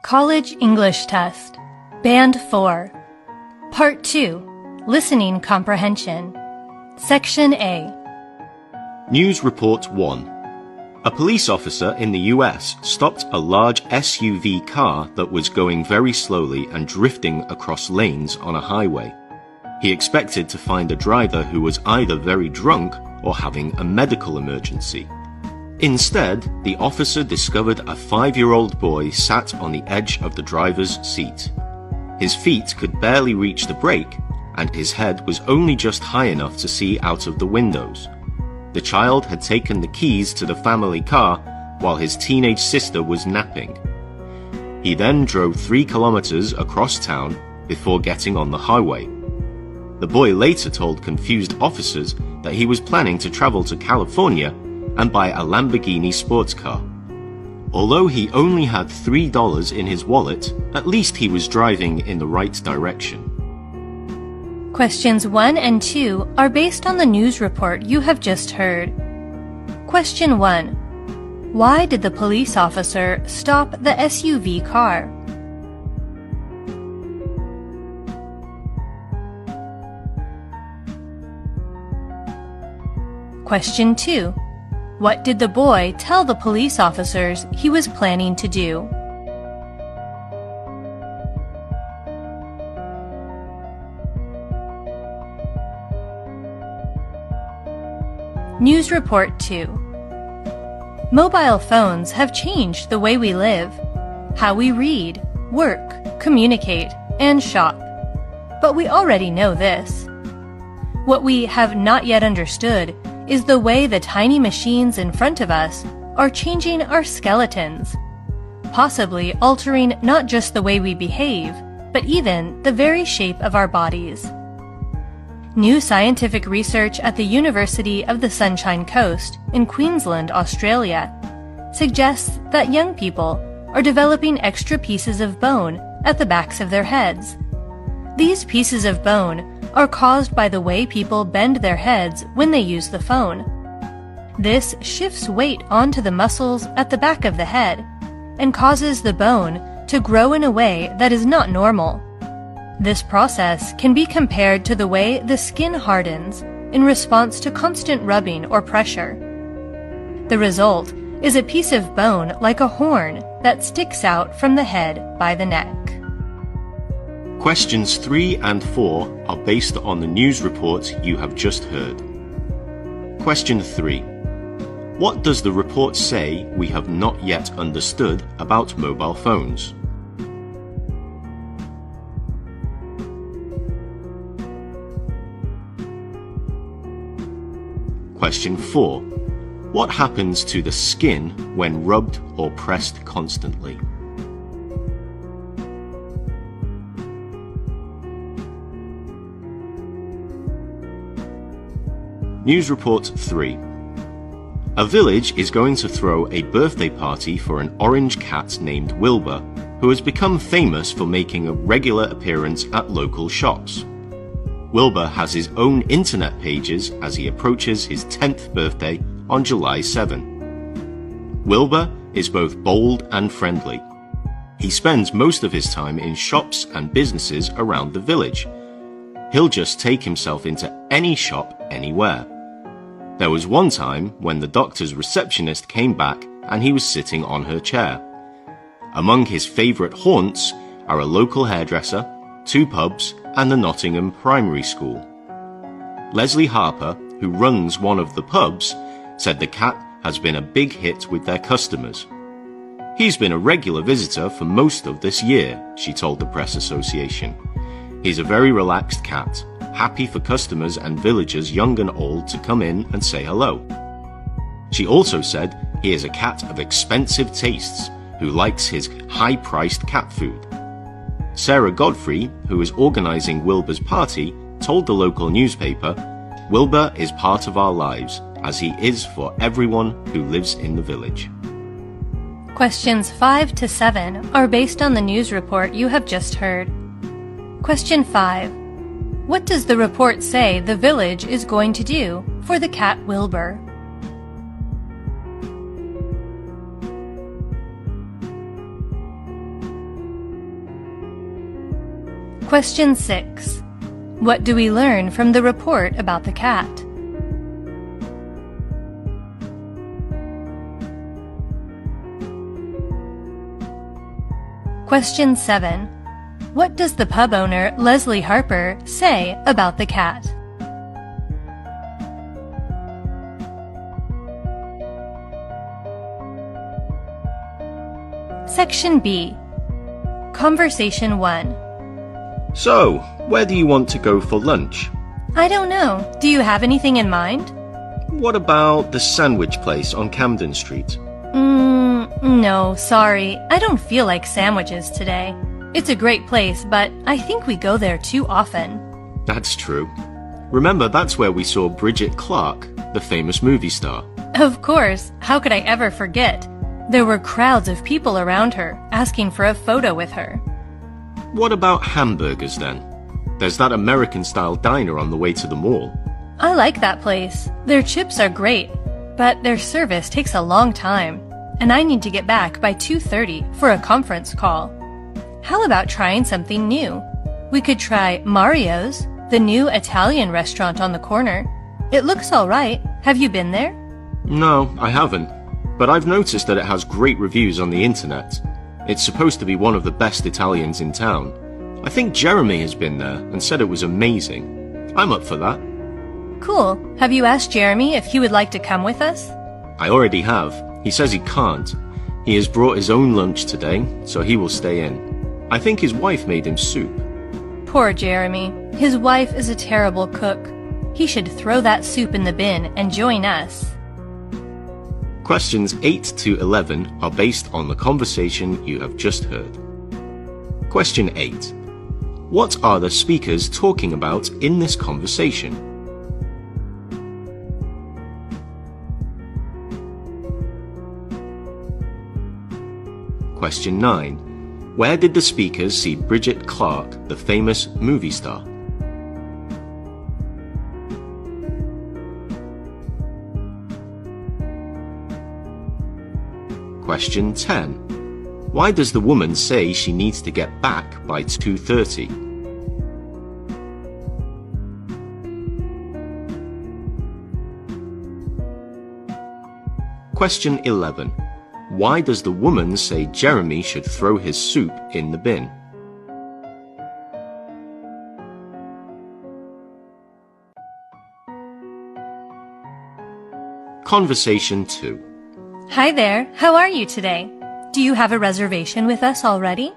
College English Test, Band 4, Part 2, Listening Comprehension, Section A. News Report 1. A police officer in the US stopped a large SUV car that was going very slowly and drifting across lanes on a highway. He expected to find a driver who was either very drunk or having a medical emergency. Instead, the officer discovered a 5-year-old boy sat on the edge of the driver's seat. His feet could barely reach the brake, and his head was only just high enough to see out of the windows. The child had taken the keys to the family car while his teenage sister was napping. He then drove 3 kilometers across town before getting on the highway. The boy later told confused officers that he was planning to travel to California and buy a Lamborghini sports car. Although he only had $3 in his wallet, at least he was driving in the right direction. Questions 1 and 2 are based on the news report you have just heard. Question 1. Why did the police officer stop the SUV car? Question 2. What did the boy tell the police officers he was planning to do? News Report 2. Mobile phones have changed the way we live, how we read, work, communicate, and shop. But we already know this. What we have not yet understood is the way the tiny machines in front of us are changing our skeletons, possibly altering not just the way we behave, but even the very shape of our bodies. New scientific research at the University of the Sunshine Coast in Queensland, Australia, suggests that young people are developing extra pieces of bone at the backs of their heads. These pieces of bone are caused by the way people bend their heads when they use the phone. This shifts weight onto the muscles at the back of the head and causes the bone to grow in a way that is not normal. This process can be compared to the way the skin hardens in response to constant rubbing or pressure. The result is a piece of bone like a horn that sticks out from the head by the neck. Questions 3 and 4 are based on the news report you have just heard. Question 3. What does the report say we have not yet understood about mobile phones? Question 4. What happens to the skin when rubbed or pressed constantly? News Report 3. A village is going to throw a birthday party for an orange cat named Wilbur, who has become famous for making a regular appearance at local shops. Wilbur has his own internet pages as he approaches his 10th birthday on July 7. Wilbur is both bold and friendly. He spends most of his time in shops and businesses around the village. He'll just take himself into any shop anywhere. There was one time when the doctor's receptionist came back and he was sitting on her chair. Among his favourite haunts are a local hairdresser, 2 pubs, and the Nottingham Primary School. Leslie Harper, who runs one of the pubs, said the cat has been a big hit with their customers. He's been a regular visitor for most of this year, she told the Press Association. He's a very relaxed cat, happy for customers and villagers young and old to come in and say hello. She also said he is a cat of expensive tastes who likes his high-priced cat food. Sarah Godfrey, who is organising Wilbur's party, told the local newspaper, "Wilbur is part of our lives, as he is for everyone who lives in the village." Questions 5 to 7 are based on the news report you have just heard. Question 5. What does the report say the village is going to do for the cat Wilbur? Question 6. What do we learn from the report about the cat? Question 7. What does the pub owner, Leslie Harper, say about the cat? Section B. Conversation 1. So, where do you want to go for lunch? I don't know. Do you have anything in mind? What about the sandwich place on Camden Street? No, sorry. I don't feel like sandwiches today. It's a great place, but I think we go there too often. That's true. Remember, that's where we saw Bridget Clark, the famous movie star. Of course. How could I ever forget? There were crowds of people around her, asking for a photo with her. What about hamburgers then? There's that American-style diner on the way to the mall. I like that place. Their chips are great, but their service takes a long time, and I need to get back by 2:30 for a conference call. How about trying something new? We could try Mario's, the new Italian restaurant on the corner. It looks all right. Have you been there? No, I haven't. But I've noticed that it has great reviews on the internet. It's supposed to be one of the best Italians in town. I think Jeremy has been there and said it was amazing. I'm up for that. Cool. Have you asked Jeremy if he would like to come with us? I already have. He says he can't. He has brought his own lunch today, so he will stay in. I think his wife made him soup. Poor Jeremy. His wife is a terrible cook. He should throw that soup in the bin and join us. Questions 8 to 11 are based on the conversation you have just heard. Question 8. What are the speakers talking about in this conversation? Question 9. Where did the speakers see Bridget Clark, the famous movie star? Question 10. Why does the woman say she needs to get back by 2:30? Question 11. Why does the woman say Jeremy should throw his soup in the bin? Conversation 2. Hi there. How are you today? Do you have a reservation with us already?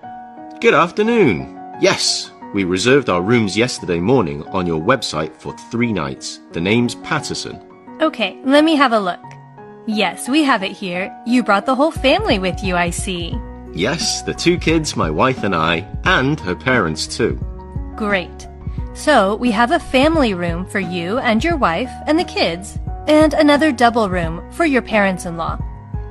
Good afternoon. Yes, we reserved our rooms yesterday morning on your website for 3 nights. The name's Patterson. Okay, let me have a look. Yes, we have it here. You brought the whole family with you, I see. Yes, the 2 kids, my wife and I, and her parents too. Great. So we have a family room for you and your wife and the kids, and another double room for your parents-in-law.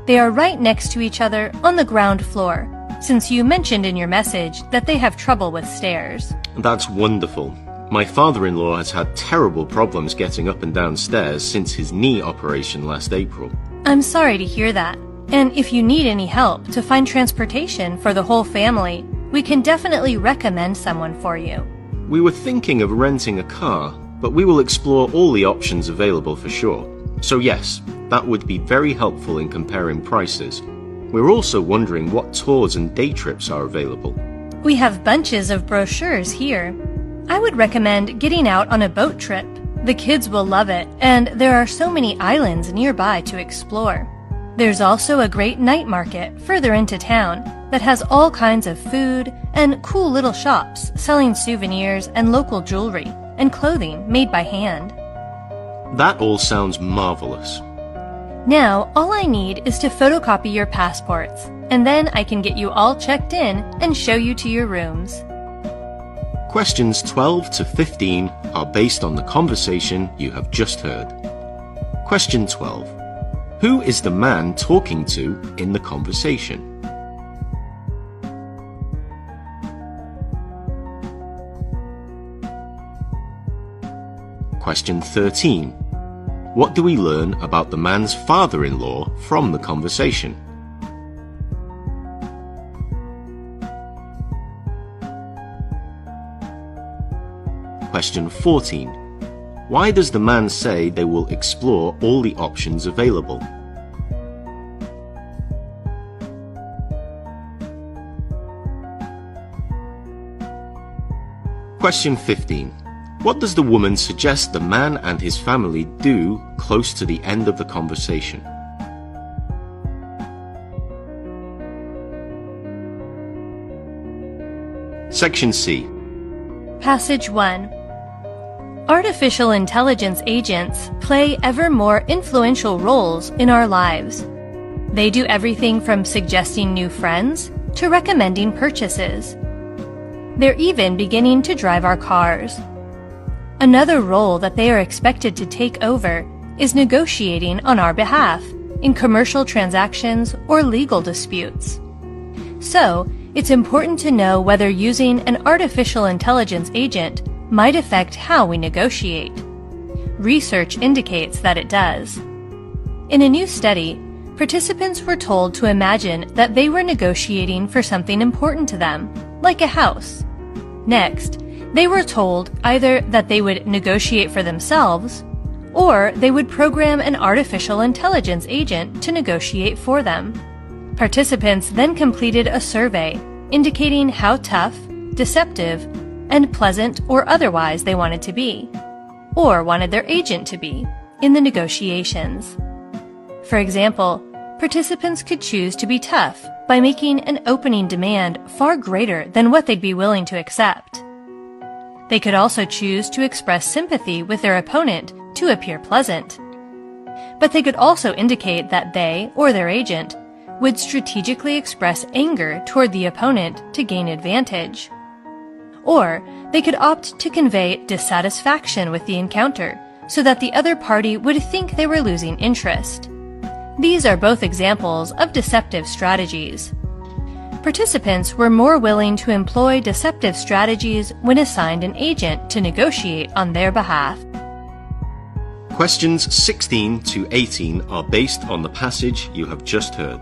They are right next to each other on the ground floor, since you mentioned in your message that they have trouble with stairs. That's wonderful. My father-in-law has had terrible problems getting up and down stairs since his knee operation last April. I'm sorry to hear that. And if you need any help to find transportation for the whole family, we can definitely recommend someone for you. We were thinking of renting a car, but we will explore all the options available for sure. So yes, that would be very helpful in comparing prices. We're also wondering what tours and day trips are available. We have bunches of brochures here. I would recommend getting out on a boat trip. The kids will love it, and there are so many islands nearby to explore. There's also a great night market further into town that has all kinds of food and cool little shops selling souvenirs and local jewelry and clothing made by hand. That all sounds marvelous. Now, all I need is to photocopy your passports, and then I can get you all checked in and show you to your rooms. Questions 12 to 15 are based on the conversation you have just heard. Question 12. Who is the man talking to in the conversation? Question 13. What do we learn about the man's father-in-law from the conversation? Question 14. Why does the man say they will explore all the options available? Question 15. What does the woman suggest the man and his family do close to the end of the conversation? Section C. Passage 1. Artificial intelligence agents play ever more influential roles in our lives. They do everything from suggesting new friends to recommending purchases. They're even beginning to drive our cars. Another role that they are expected to take over is negotiating on our behalf in commercial transactions or legal disputes. So, it's important to know whether using an artificial intelligence agent might affect how we negotiate. Research indicates that it does. In a new study, participants were told to imagine that they were negotiating for something important to them, like a house. Next, they were told either that they would negotiate for themselves, or they would program an artificial intelligence agent to negotiate for them. Participants then completed a survey indicating how tough, deceptive, and pleasant or otherwise they wanted to be, or wanted their agent to be, in the negotiations. For example, participants could choose to be tough by making an opening demand far greater than what they'd be willing to accept. They could also choose to express sympathy with their opponent to appear pleasant. But they could also indicate that they, or their agent, would strategically express anger toward the opponent to gain advantage. Or they could opt to convey dissatisfaction with the encounter so that the other party would think they were losing interest. These are both examples of deceptive strategies. Participants were more willing to employ deceptive strategies when assigned an agent to negotiate on their behalf. Questions 16 to 18 are based on the passage you have just heard.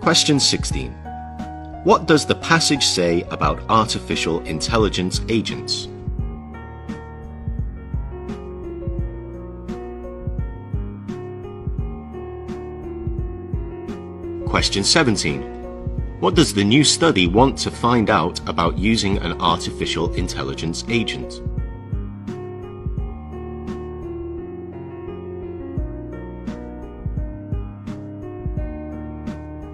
Question 16. What does the passage say about artificial intelligence agents? Question 17. What does the new study want to find out about using an artificial intelligence agent?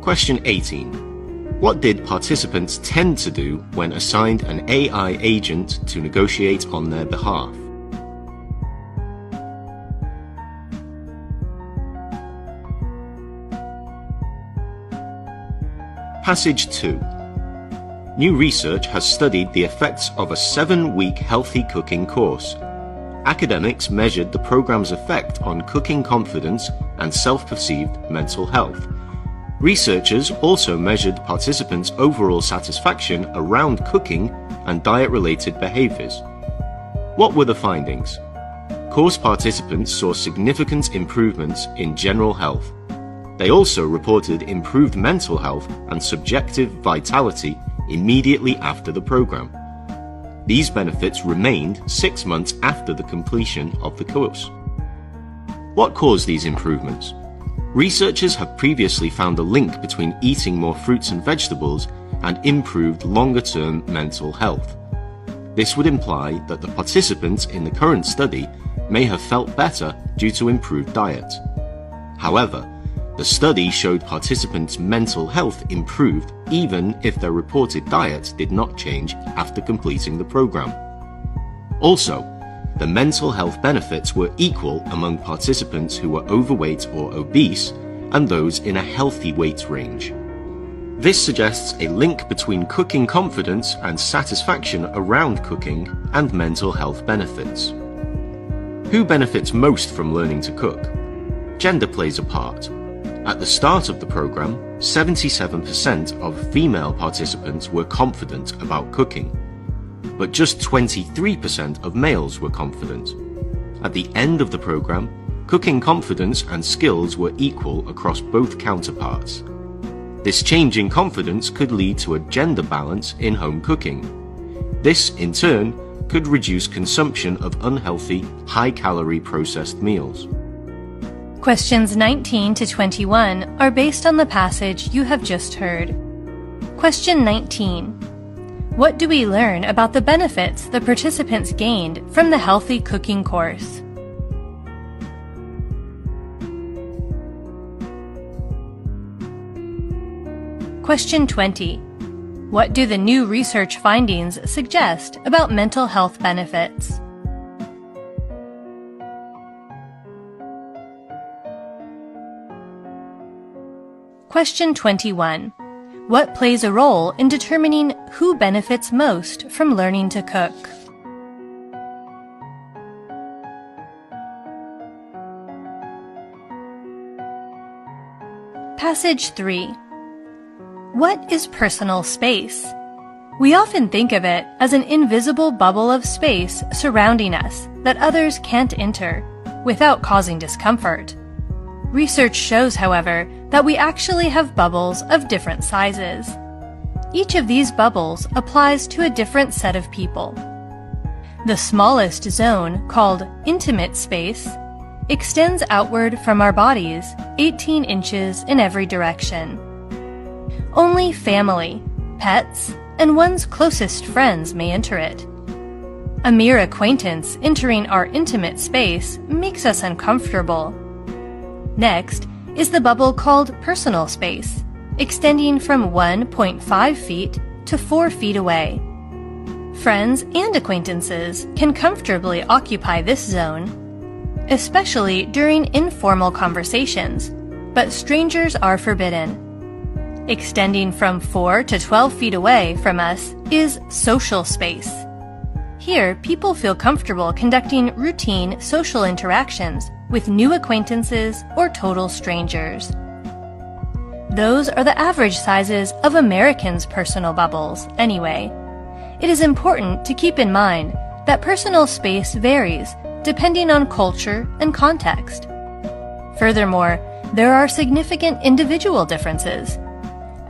Question 18. What did participants tend to do when assigned an AI agent to negotiate on their behalf? Passage 2. New research has studied the effects of a 7-week healthy cooking course. Academics measured the program's effect on cooking confidence and self-perceived mental health. Researchers also measured participants' overall satisfaction around cooking and diet-related behaviors. What were the findings? Course participants saw significant improvements in general health. They also reported improved mental health and subjective vitality immediately after the program. These benefits remained 6 months after the completion of the course. What caused these improvements? Researchers have previously found a link between eating more fruits and vegetables and improved longer-term mental health. This would imply that the participants in the current study may have felt better due to improved diet. However, the study showed participants' mental health improved even if their reported diet did not change after completing the program. Also, the mental health benefits were equal among participants who were overweight or obese and those in a healthy weight range. This suggests a link between cooking confidence and satisfaction around cooking and mental health benefits. Who benefits most from learning to cook? Gender plays a part. At the start of the program, 77% of female participants were confident about cooking, but just 23% of males were confident. At the end of the program, cooking confidence and skills were equal across both counterparts. This change in confidence could lead to a gender balance in home cooking. This, in turn, could reduce consumption of unhealthy, high-calorie processed meals. Questions 19 to 21 are based on the passage you have just heard. Question 19. What do we learn about the benefits the participants gained from the healthy cooking course? Question 20. What do the new research findings suggest about mental health benefits? Question 21. What plays a role in determining who benefits most from learning to cook? Passage 3. What is personal space? We often think of it as an invisible bubble of space surrounding us that others can't enter without causing discomfort. Research shows, however, that we actually have bubbles of different sizes. Each of these bubbles applies to a different set of people. The smallest zone, called intimate space, extends outward from our bodies 18 inches in every direction. Only family, pets, and one's closest friends may enter it. A mere acquaintance entering our intimate space makes us uncomfortable. Next is the bubble called personal space, extending from 1.5 feet to 4 feet away. Friends and acquaintances can comfortably occupy this zone, especially during informal conversations, but strangers are forbidden. Extending from 4 to 12 feet away from us is social space. Here, people feel comfortable conducting routine social interactions with new acquaintances or total strangers. Those are the average sizes of Americans' personal bubbles, anyway. It is important to keep in mind that personal space varies depending on culture and context. Furthermore, there are significant individual differences.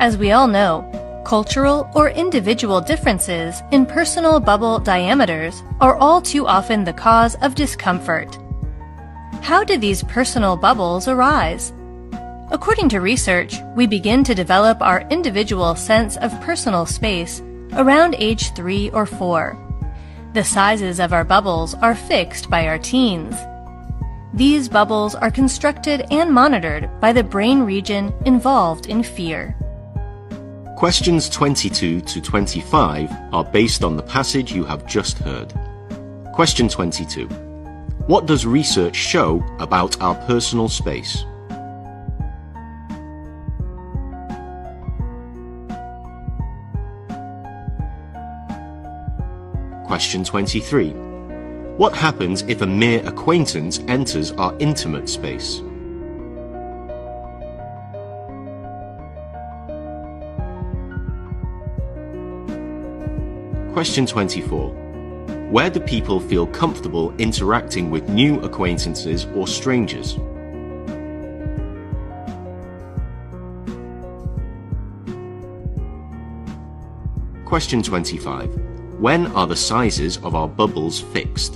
As we all know, cultural or individual differences in personal bubble diameters are all too often the cause of discomfort. How did these personal bubbles arise? According to research, we begin to develop our individual sense of personal space around age 3 or 4. The sizes of our bubbles are fixed by our teens. These bubbles are constructed and monitored by the brain region involved in fear. Questions 22 to 25 are based on the passage you have just heard. Question 22. What does research show about our personal space? Question 23. What happens if a mere acquaintance enters our intimate space? Question 24. Where do people feel comfortable interacting with new acquaintances or strangers? Question 25. When are the sizes of our bubbles fixed?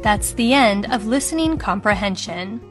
That's the end of listening comprehension.